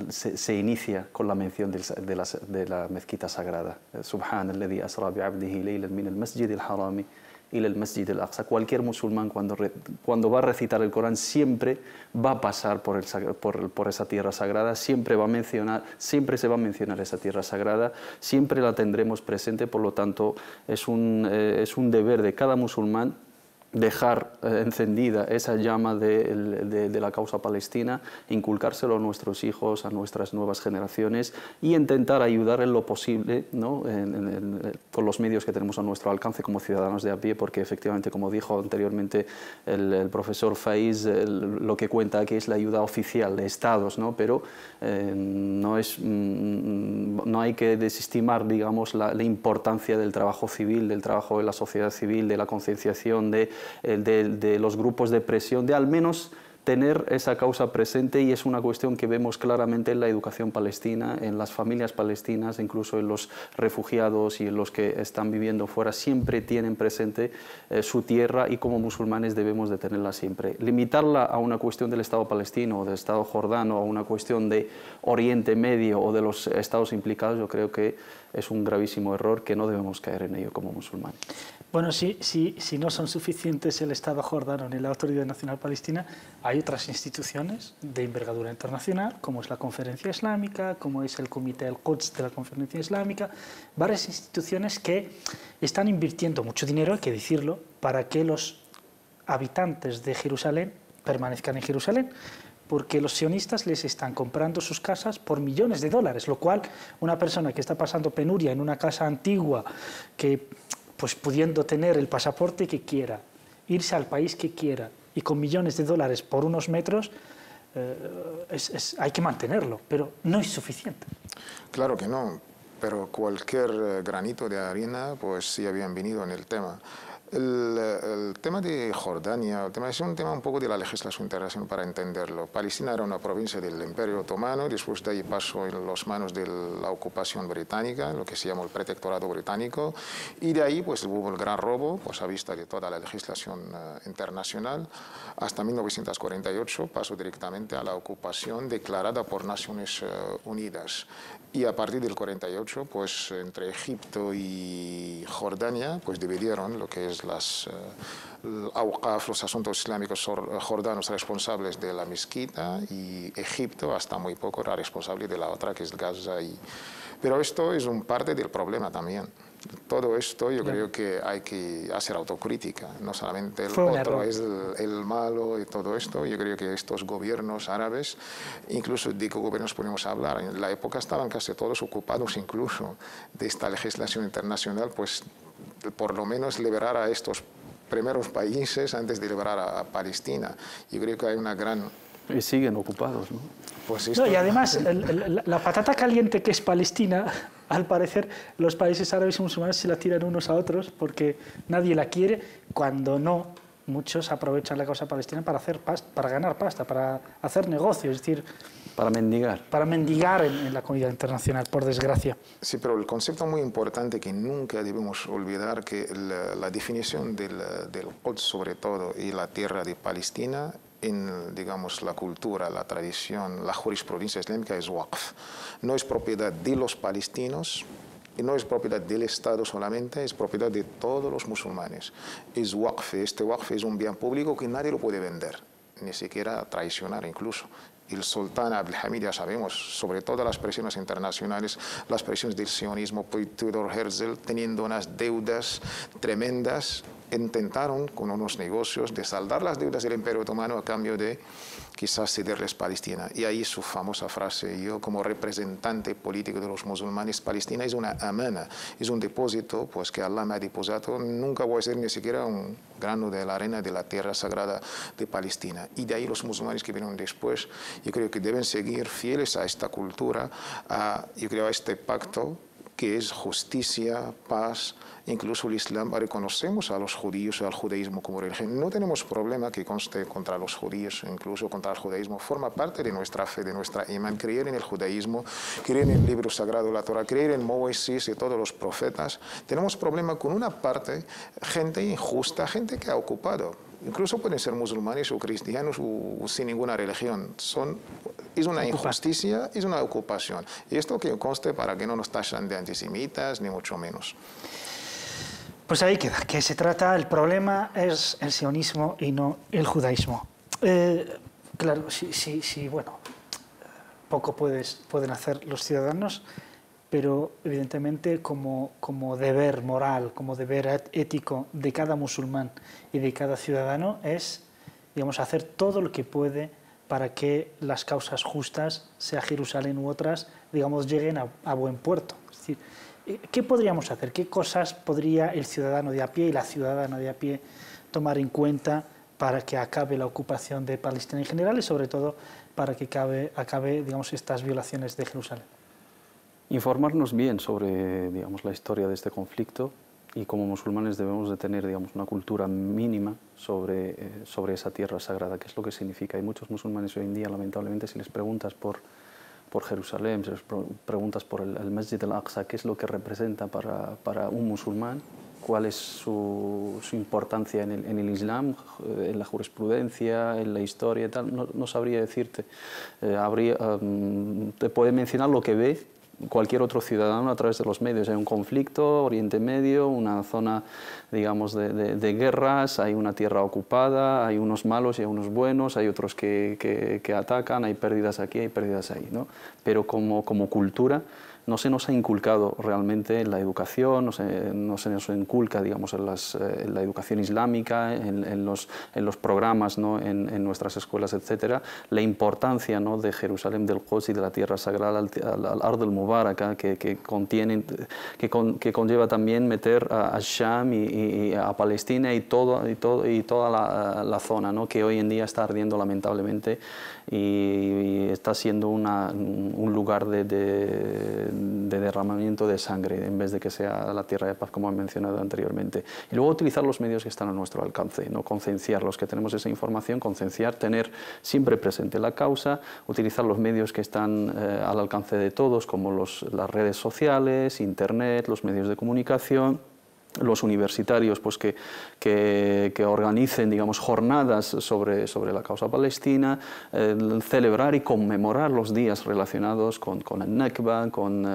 se inicia con la mención de la mezquita sagrada. Subhanalladhi asra bi'abdihi laylan min al-masjid al-harami ila al-masjid al-aqsa. Cualquier musulmán cuando va a recitar el Corán siempre va a pasar por esa tierra sagrada, siempre se va a mencionar esa tierra sagrada, siempre la tendremos presente, por lo tanto es un deber de cada musulmán dejar encendida esa llama de la causa palestina, inculcárselo a nuestros hijos, a nuestras nuevas generaciones, y intentar ayudar en lo posible, ¿no? Con los medios que tenemos a nuestro alcance como ciudadanos de a pie, porque efectivamente, como dijo anteriormente el profesor Faiz, lo que cuenta aquí es la ayuda oficial de estados, ¿no? Pero no hay que desestimar, digamos, la importancia del trabajo civil, del trabajo de la sociedad civil, de la concienciación, de los grupos de presión, de al menos tener esa causa presente, y es una cuestión que vemos claramente en la educación palestina, en las familias palestinas, incluso en los refugiados y en los que están viviendo fuera, siempre tienen presente su tierra, y como musulmanes debemos de tenerla siempre. Limitarla a una cuestión del Estado palestino o del Estado jordano, a una cuestión de Oriente Medio o de los estados implicados, yo creo que es un gravísimo error, que no debemos caer en ello como musulmanes. Bueno, si no son suficientes el Estado jordano ni la Autoridad Nacional Palestina, hay otras instituciones de envergadura internacional, como es la Conferencia Islámica, como es el Comité del Quds de la Conferencia Islámica, varias instituciones que están invirtiendo mucho dinero, hay que decirlo, para que los habitantes de Jerusalén permanezcan en Jerusalén, porque los sionistas les están comprando sus casas por millones de dólares, lo cual una persona que está pasando penuria en una casa antigua, que pues pudiendo tener el pasaporte que quiera, irse al país que quiera y con millones de dólares por unos metros, hay que mantenerlo, pero no es suficiente. Claro que no, pero cualquier granito de arena pues sí ha bienvenido en el tema. El tema de Jordania es un tema un poco de la legislación internacional para entenderlo. Palestina era una provincia del Imperio Otomano, después de ahí pasó en las manos de la ocupación británica, lo que se llamó el protectorado británico, y de ahí pues hubo el gran robo, pues a vista de toda la legislación internacional. Hasta 1948 pasó directamente a la ocupación declarada por Naciones Unidas. Y a partir del 48, pues entre Egipto y Jordania, pues dividieron lo que es los asuntos islámicos jordanos responsables de la mezquita, y Egipto hasta muy poco era responsable de la otra, que es Gaza. Pero esto es un parte del problema también. Todo esto yo creo que hay que hacer autocrítica, no solamente el otro es el malo y todo esto. Yo creo que estos gobiernos árabes, incluso de qué gobiernos podemos hablar, en la época estaban casi todos ocupados incluso de esta legislación internacional, pues por lo menos liberar a estos primeros países antes de liberar a Palestina. Yo creo que hay una gran... Y siguen ocupados, ¿no? Pues esto... No, y además, la patata caliente que es Palestina, al parecer los países árabes y musulmanes se la tiran unos a otros porque nadie la quiere, cuando no, muchos aprovechan la causa palestina para ganar pasta, para hacer negocios, es decir... Para mendigar. Para mendigar en la comunidad internacional, por desgracia. Sí, pero el concepto muy importante que nunca debemos olvidar, que la definición del Quds sobre todo y la tierra de Palestina en, digamos, la cultura, la tradición, la jurisprudencia islámica es waqf. No es propiedad de los palestinos y no es propiedad del Estado solamente, es propiedad de todos los musulmanes. Es waqf. Este waqf es un bien público que nadie lo puede vender, ni siquiera traicionar incluso. El sultán Abdelhamid, ya sabemos, sobre todo las presiones internacionales, las presiones del sionismo, Theodor Herzl, teniendo unas deudas tremendas, intentaron con unos negocios de saldar las deudas del Imperio Otomano a cambio de quizás cederles Palestina. Y ahí su famosa frase: yo como representante político de los musulmanes, Palestina es una amana, es un depósito pues que Allah me ha depositado, nunca voy a ser ni siquiera un grano de la arena de la tierra sagrada de Palestina. Y de ahí los musulmanes que vinieron después, yo creo que deben seguir fieles a esta cultura, yo creo a este pacto que es justicia, paz. Incluso el Islam reconocemos a los judíos y al judaísmo como religión. No tenemos problema que conste contra los judíos, incluso contra el judaísmo. Forma parte de nuestra fe, de nuestra imán. Creer en el judaísmo, creer en el libro sagrado, la Torah, creer en Moisés y todos los profetas. Tenemos problema con una parte, gente injusta, gente que ha ocupado. Incluso pueden ser musulmanes o cristianos o sin ninguna religión. Es una injusticia, es una ocupación. Y esto que conste para que no nos tachan de antisemitas, ni mucho menos. Pues ahí queda, que se trata, el problema es el sionismo y no el judaísmo. Claro, sí, bueno, poco pueden hacer los ciudadanos, pero evidentemente como deber moral, como deber ético de cada musulmán y de cada ciudadano es, digamos, hacer todo lo que puede para que las causas justas, sea Jerusalén u otras, digamos, lleguen a buen puerto. Es decir, ¿qué podríamos hacer? ¿Qué cosas podría el ciudadano de a pie y la ciudadana de a pie tomar en cuenta para que acabe la ocupación de Palestina en general y sobre todo para que acabe, digamos, estas violaciones de Jerusalén? Informarnos bien sobre, digamos, la historia de este conflicto, y como musulmanes debemos de tener, digamos, una cultura mínima sobre esa tierra sagrada, qué es lo que significa. Hay muchos musulmanes hoy en día, lamentablemente, si les preguntas por Jerusalén, si les preguntas por el Masjid al-Aqsa, qué es lo que representa para un musulmán, cuál es su importancia en el Islam, en la jurisprudencia, en la historia y tal, no sabría decirte. Te puede mencionar lo que ve cualquier otro ciudadano a través de los medios. Hay un conflicto, Oriente Medio, una zona, digamos, de guerras, hay una tierra ocupada, hay unos malos y hay unos buenos, hay otros que atacan, hay pérdidas aquí, hay pérdidas ahí, ¿no? Pero como cultura no se nos ha inculcado realmente en la educación, no se nos inculca, digamos, en la educación islámica, en los programas, ¿no? en nuestras escuelas, etcétera, la importancia, ¿no? de Jerusalén, del Quds y de la tierra sagrada, al Ard al-Mubaraka, que conlleva también meter a Sham y a Palestina y toda la zona, ¿no? que hoy en día está ardiendo lamentablemente y está siendo un lugar de derramamiento de sangre en vez de que sea la tierra de paz, como he mencionado anteriormente. Y luego utilizar los medios que están a nuestro alcance, ¿no? Concienciar los que tenemos esa información, concienciar, tener siempre presente la causa, utilizar los medios que están al alcance de todos, como las redes sociales, internet, los medios de comunicación, los universitarios pues que organicen, digamos, jornadas sobre la causa palestina, celebrar y conmemorar los días relacionados con el Nakba, con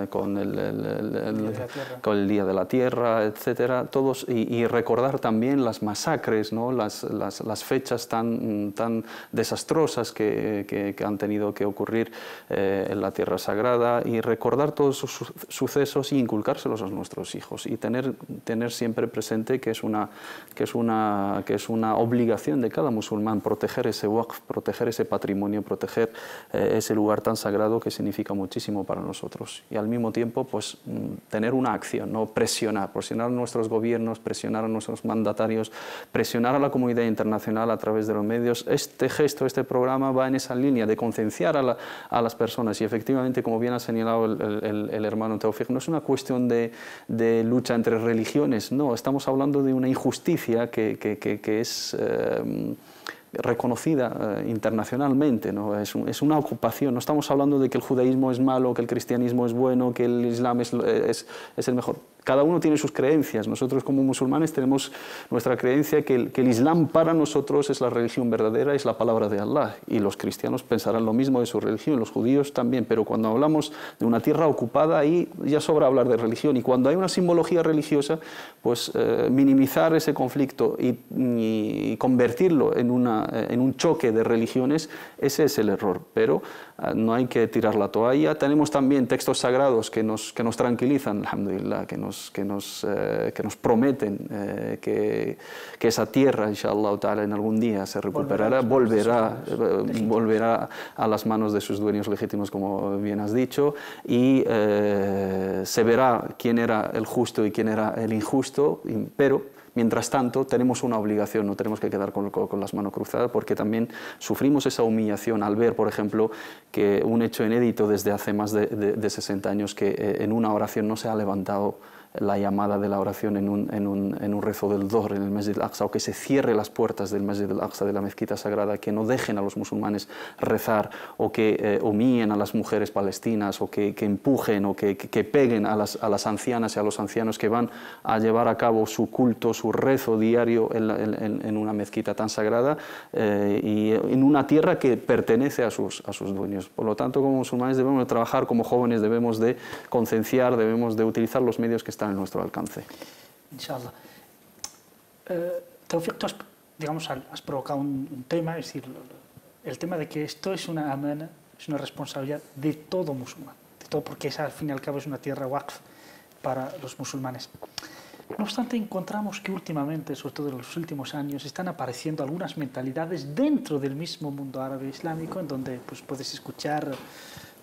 el Día de la Tierra, etcétera, todos, y recordar también las masacres, ¿no? las fechas tan desastrosas que han tenido que ocurrir en la Tierra Sagrada, y recordar todos esos sucesos y inculcárselos a nuestros hijos, y tener siempre presente que es una obligación de cada musulmán proteger ese waqf, proteger ese patrimonio, proteger ese lugar tan sagrado que significa muchísimo para nosotros. Y al mismo tiempo, pues, tener una acción, ¿no? presionar a nuestros gobiernos, presionar a nuestros mandatarios, presionar a la comunidad internacional a través de los medios. Este gesto, este programa va en esa línea de concienciar a las personas, y efectivamente, como bien ha señalado el hermano Tawfiq, no es una cuestión de lucha entre religiones, no, estamos hablando de una injusticia que es reconocida internacionalmente, ¿no? Es una ocupación. No estamos hablando de que el judaísmo es malo, que el cristianismo es bueno, que el islam es el mejor. Cada uno tiene sus creencias. Nosotros como musulmanes tenemos nuestra creencia que el islam para nosotros es la religión verdadera, es la palabra de Allah, y los cristianos pensarán lo mismo de su religión, los judíos también, pero cuando hablamos de una tierra ocupada, ahí ya sobra hablar de religión, y cuando hay una simbología religiosa, pues minimizar ese conflicto y convertirlo en un choque de religiones, ese es el error, pero no hay que tirar la toalla. Tenemos también textos sagrados que nos tranquilizan, alhamdulillah, que nos prometen que esa tierra, inshallah ta'ala, en algún día se recuperará, volverá a las manos de sus dueños legítimos, como bien has dicho, y se verá quién era el justo y quién era el injusto, pero mientras tanto, tenemos una obligación, no tenemos que quedar con las manos cruzadas, porque también sufrimos esa humillación al ver, por ejemplo, que un hecho inédito desde hace más de 60 años, que en una oración no se ha levantado la llamada de la oración en un rezo del Dhuhr en el Masjid al-Aqsa, o que se cierre las puertas del Masjid al-Aqsa, de la mezquita sagrada, que no dejen a los musulmanes rezar, o que humillen a las mujeres palestinas, o que empujen o que peguen a las ancianas y a los ancianos que van a llevar a cabo su culto, su rezo diario en una mezquita tan sagrada, y en una tierra que pertenece a sus dueños. Por lo tanto, como musulmanes debemos de trabajar, como jóvenes debemos de concienciar, debemos de utilizar los medios que están en nuestro alcance. Inshallah. Tawfiq, tú has provocado un tema, es decir, el tema de que esto es una amana, es una responsabilidad de todo musulmán, de todo, porque al fin y al cabo es una tierra waqf para los musulmanes. No obstante, encontramos que últimamente, sobre todo en los últimos años, están apareciendo algunas mentalidades dentro del mismo mundo árabe islámico, en donde pues, puedes escuchar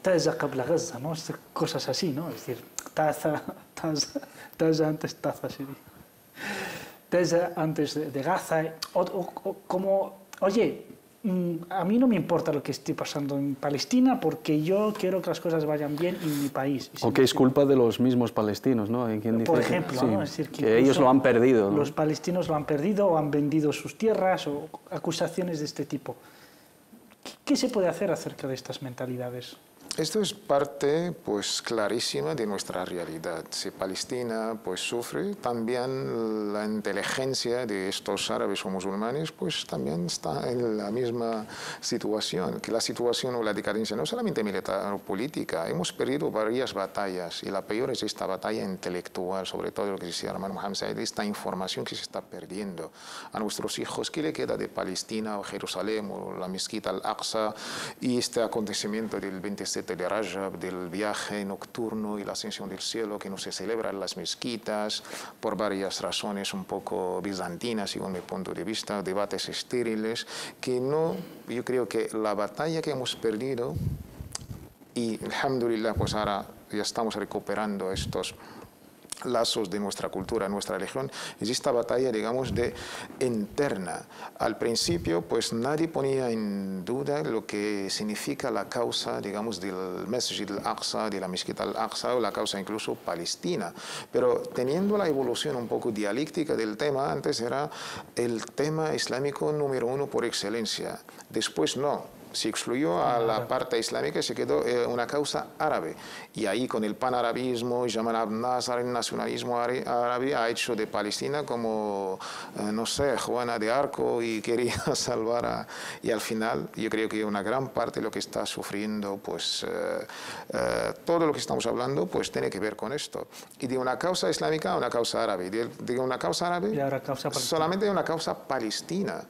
taza qabla Gaza, ¿no? Cosas así, ¿no? Es decir, taza antes taza, sí. Taza antes de Gaza, o como, oye, a mí no me importa lo que esté pasando en Palestina porque yo quiero que las cosas vayan bien en mi país. O que es culpa de los mismos palestinos, ¿no? Hay quien dice por ejemplo, sí, ¿no? Es decir, que ellos lo han perdido, ¿no? Los palestinos lo han perdido o han vendido sus tierras o acusaciones de este tipo. ¿Qué se puede hacer acerca de estas mentalidades? Esto es parte pues, clarísima de nuestra realidad. Si Palestina pues, sufre, también la inteligencia de estos árabes o musulmanes pues, también está en la misma situación. Que la situación o la decadencia no solamente militar o política, hemos perdido varias batallas y la peor es esta batalla intelectual, sobre todo lo que decía hermano Mohamed Said, esta información que se está perdiendo. A nuestros hijos, ¿qué le queda de Palestina o Jerusalén o la mezquita Al-Aqsa y este acontecimiento del 27 de Rajab, del viaje nocturno y la ascensión del cielo que no se celebra en las mezquitas por varias razones un poco bizantinas, según mi punto de vista, debates estériles, que no, yo creo que la batalla que hemos perdido, y alhamdulillah, pues ahora ya estamos recuperando estos lazos de nuestra cultura, nuestra religión, es esta batalla, digamos, de interna. Al principio, pues nadie ponía en duda lo que significa la causa, digamos, del Masjid al-Aqsa, de la mezquita al-Aqsa, o la causa incluso palestina. Pero teniendo la evolución un poco dialéctica del tema, antes era el tema islámico número uno por excelencia. Después no. Se excluyó a la parte islámica y se quedó una causa árabe. Y ahí con el panarabismo, Jamal Abdel Nasser, el nacionalismo árabe ha hecho de Palestina como, no sé, Juana de Arco y quería salvar a... Y al final yo creo que una gran parte de lo que está sufriendo, pues todo lo que estamos hablando, pues tiene que ver con esto. Y de una causa islámica a una causa árabe. De una causa árabe, solamente una causa palestina.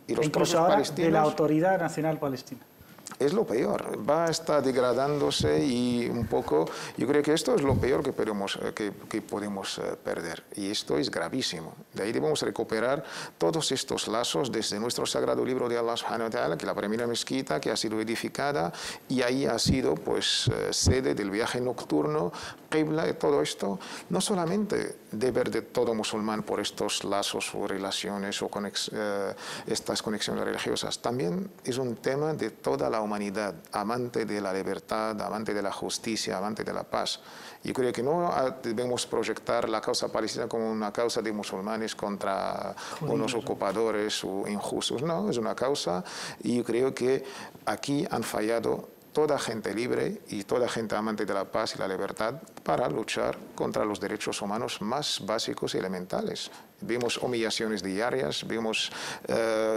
Y los incluso ahora de la Autoridad Nacional Palestina. Es lo peor, va a estar degradándose y un poco, yo creo que esto es lo peor que podemos perder y esto es gravísimo. De ahí debemos recuperar todos estos lazos desde nuestro sagrado libro de Allah subhanahu wa ta'ala, que la primera mezquita que ha sido edificada y ahí ha sido pues sede del viaje nocturno, qibla y todo esto, no solamente deber de todo musulmán por estos lazos o relaciones o estas conexiones religiosas, también es un tema de toda la humanidad, amante de la libertad, amante de la justicia, amante de la paz. Yo creo que no debemos proyectar la causa palestina como una causa de musulmanes contra unos ocupadores o injustos. No, es una causa y yo creo que aquí han fallado toda gente libre y toda gente amante de la paz y la libertad para luchar contra los derechos humanos más básicos y elementales. Vemos humillaciones diarias, vemos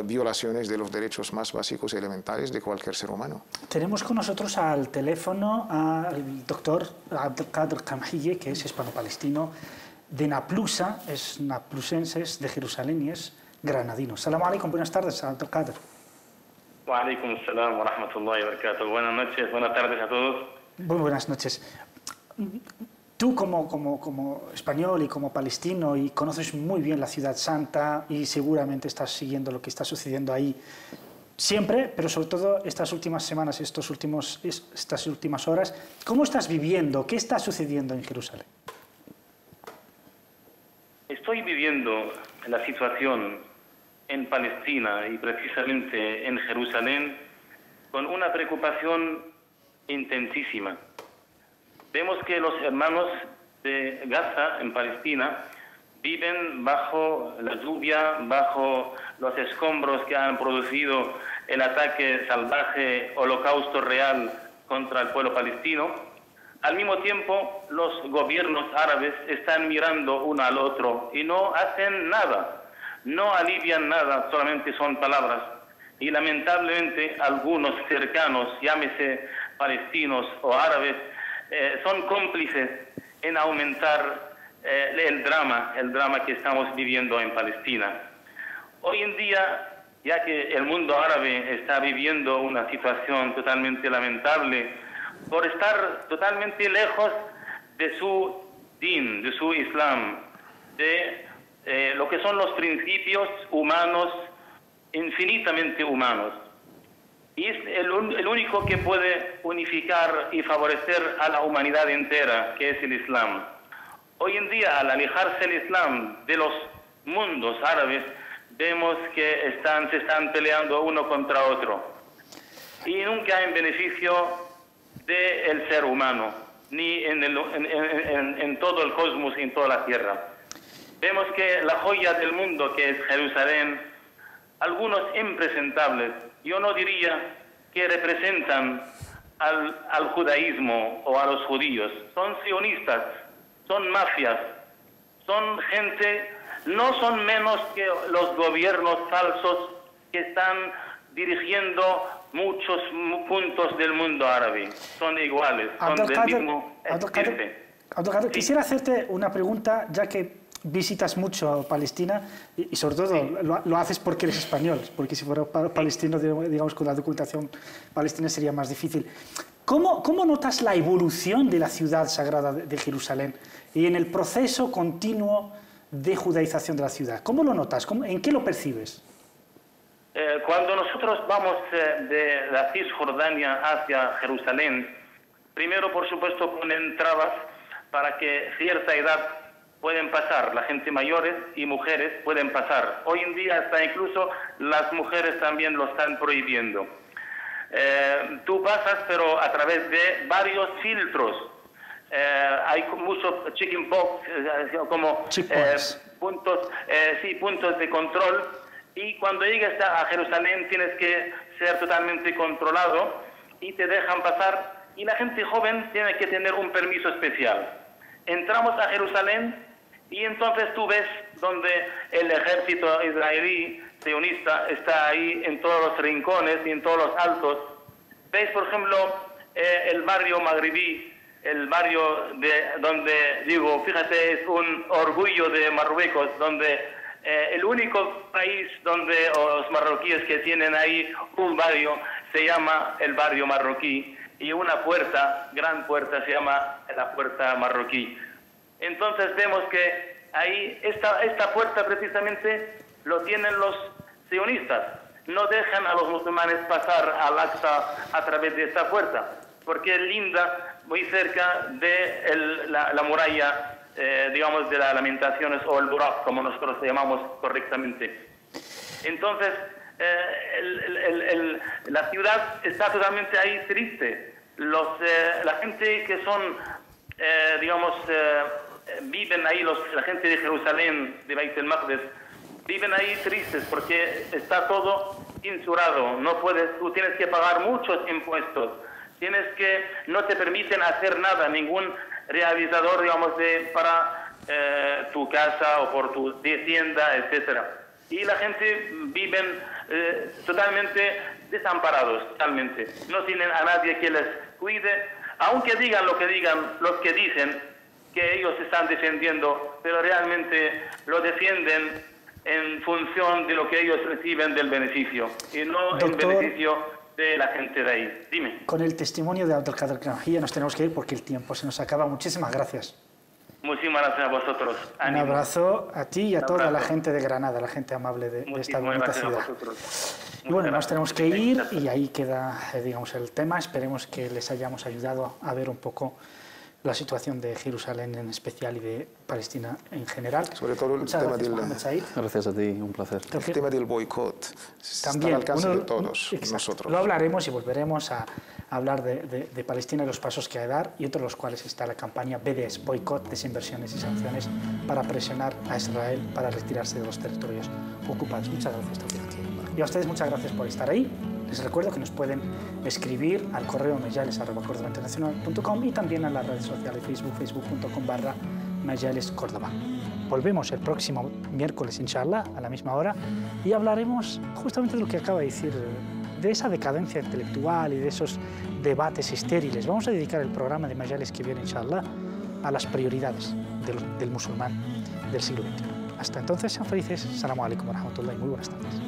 violaciones de los derechos más básicos y elementales de cualquier ser humano. Tenemos con nosotros al teléfono al doctor Abdelkader Kamhille, que es hispano-palestino de Naplusa, es naplusense, es de Jerusalén y es granadino. Salam alaikum, buenas tardes, Abdelkader. Wa alaikum salam wa rahmatullahi wa barakatuh. Buenas noches, buenas tardes a todos. Muy buenas noches. Tú como español y como palestino y conoces muy bien la Ciudad Santa y seguramente estás siguiendo lo que está sucediendo ahí siempre, pero sobre todo estas últimas semanas, estas últimas horas. ¿Cómo estás viviendo? ¿Qué está sucediendo en Jerusalén? Estoy viviendo la situación en Palestina y precisamente en Jerusalén con una preocupación intensísima. Vemos que los hermanos de Gaza, en Palestina, viven bajo la lluvia, bajo los escombros que han producido el ataque salvaje, holocausto real contra el pueblo palestino. Al mismo tiempo, los gobiernos árabes están mirando uno al otro y no hacen nada. No alivian nada, solamente son palabras. Y lamentablemente algunos cercanos, llámese palestinos o árabes, son cómplices en aumentar el drama que estamos viviendo en Palestina. Hoy en día, ya que el mundo árabe está viviendo una situación totalmente lamentable por estar totalmente lejos de su din, de su islam, de lo que son los principios humanos, infinitamente humanos. Y es el único que puede unificar y favorecer a la humanidad entera, que es el Islam. Hoy en día, al alejarse el Islam de los mundos árabes, vemos que se están peleando uno contra otro. Y nunca en beneficio del ser humano, ni en todo el cosmos y en toda la tierra. Vemos que la joya del mundo, que es Jerusalén, algunos impresentables, yo no diría que representan al judaísmo o a los judíos, son sionistas, son mafias, son gente, no son menos que los gobiernos falsos que están dirigiendo muchos puntos del mundo árabe. Son iguales, son del mismo especie. Abdelkader, quisiera hacerte una pregunta, ya que visitas mucho Palestina y sobre todo lo haces porque eres español, porque si fuera palestino, digamos, con la documentación palestina sería más difícil. ¿Cómo notas la evolución de la ciudad sagrada de Jerusalén y en el proceso continuo de judaización de la ciudad? ¿Cómo lo notas? ¿En qué lo percibes? Cuando nosotros vamos de la Cisjordania hacia Jerusalén, primero, por supuesto, ponen trabas para que cierta edad pueden pasar, la gente mayores y mujeres pueden pasar. Hoy en día hasta incluso las mujeres también lo están prohibiendo. Tú pasas, pero a través de varios filtros. Hay mucho chickenpox, como puntos de control. Y cuando llegas a Jerusalén tienes que ser totalmente controlado y te dejan pasar. Y la gente joven tiene que tener un permiso especial. Entramos a Jerusalén y entonces tú ves donde el ejército israelí sionista está ahí en todos los rincones y en todos los altos. Ves, por ejemplo, el barrio magrebí, el barrio donde, digo, fíjate, es un orgullo de Marruecos, donde el único país donde los marroquíes que tienen ahí un barrio se llama el barrio marroquí y una puerta, gran puerta, se llama la puerta marroquí. Entonces vemos que ahí esta puerta precisamente lo tienen los sionistas. No dejan a los musulmanes pasar al Aqsa a través de esta puerta, porque es linda, muy cerca de la muralla, digamos, de las Lamentaciones o el Buraq, como nosotros llamamos correctamente. Entonces, la ciudad está totalmente ahí triste. La gente que son, digamos, viven ahí, la gente de Jerusalén, de Beit el-Maqdis, viven ahí tristes porque está todo censurado. No puedes, tú tienes que pagar muchos impuestos. No te permiten hacer nada, ningún realizador, digamos, para tu casa o por tu tienda, etcétera. Y la gente viven totalmente desamparados, totalmente. No tienen a nadie que les cuide, aunque digan lo que digan los que dicen que ellos están defendiendo, pero realmente lo defienden en función de lo que ellos reciben del beneficio y no en beneficio de la gente de ahí. Dime. Con el testimonio de Abdelkader Kranjilla nos tenemos que ir porque el tiempo se nos acaba. Muchísimas gracias. Muchísimas gracias a vosotros. Ánimo. Un abrazo a ti y a toda la gente de Granada, la gente amable de esta bonita ciudad. Y bueno, nos tenemos que ir y ahí queda, digamos, el tema. Esperemos que les hayamos ayudado a ver un poco la situación de Jerusalén en especial y de Palestina en general. Sobre todo el tema Gracias a ti, un placer. El tema del boicot está al alcance de todos nosotros. Lo hablaremos y volveremos a hablar de Palestina y los pasos que hay que dar, y entre los cuales está la campaña BDS, boicot, desinversiones y sanciones, para presionar a Israel para retirarse de los territorios ocupados. Muchas gracias, Tawfiq. Y a ustedes muchas gracias por estar ahí. Les recuerdo que nos pueden escribir al correo mejales@cordobainternacional.com y también a las redes sociales facebook.com/mejalescórdoba. Volvemos el próximo miércoles, inshallah, a la misma hora, y hablaremos justamente de lo que acaba de decir, de esa decadencia intelectual y de esos debates estériles. Vamos a dedicar el programa de Majales que viene, inshallah, a las prioridades del musulmán del siglo XXI. Hasta entonces, sean felices. Assalamu alaikum wa rahmatullahi. Muy buenas tardes.